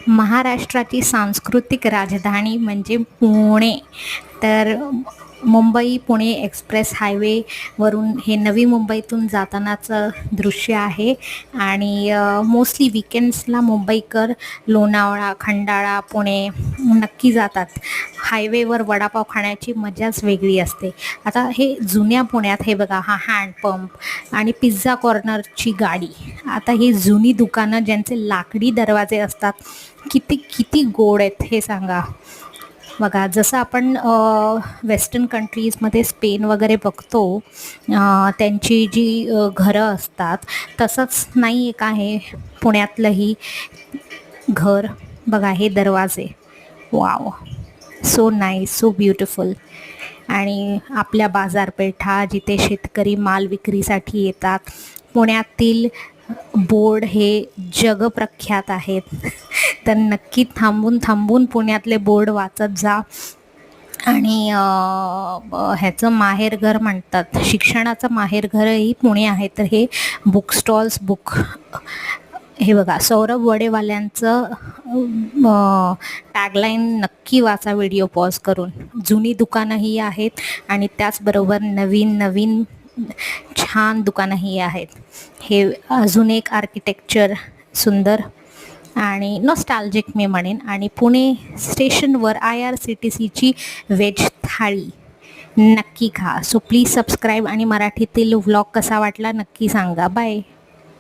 महाराष्ट्राची सांस्कृतिक राजधानी म्हणजे पुणे. तर मुंबई पुणे एक्सप्रेस हायवेवरून हे नवी मुंबईतून जातानाचं दृश्य आहे. आणि मोस्टली वीकेंड्सला मुंबईकर लोणावळा, खंडाळा, पुणे नक्की जातात. हायवेवर वडापाव खाण्याची मजाच वेगळी असते. आता हे जुन्या पुण्यात हे बघा, हा हँडपंप आणि पिझ्झा कॉर्नरची गाडी. आता ही जुनी दुकानं ज्यांचे लाकडी दरवाजे असतात, किती किती गोड आहेत हे सांगा. बघा, जसं आपण वेस्टर्न कंट्रीजमध्ये स्पेन वगैरे बघतो, त्यांची जी घरं असतात, तसंच नाही आहे का हे पुण्यातलंही घर. बघा हे दरवाजे, wow, so nice, so beautiful. आणि आपल्या बाजारपेठा जिथे शेतकरी माल विक्रीसाठी येतात, पुण्यातील बोर्ड हे जगप्रख्यात आहेत. तर नक्की थांबून थांबून पुण्यातले बोर्ड वाचत जा. आणि ह्याचं माहेरघर म्हणतात, शिक्षणाचं माहेरघरही पुणे आहे. तर हे बुक स्टॉल्स, हे बघा, सौरभ वडेवाल्यांचं टॅगलाईन नक्की वाचा व्हिडिओ पॉज करून. जुनी दुकानंही आहेत आणि त्याचबरोबर नवीन नवीन छान दुकानंही आहेत. हे अजून एक आर्किटेक्चर सुंदर आणि नॉस्टॅल्जिक मी म्हणेन. आणि पुणे स्टेशनवर IRCTCची व्हेज थाळी नक्की खा. सो प्लीज सबस्क्राईब आणि मराठीतील व्लॉग कसा वाटला नक्की सांगा. बाय.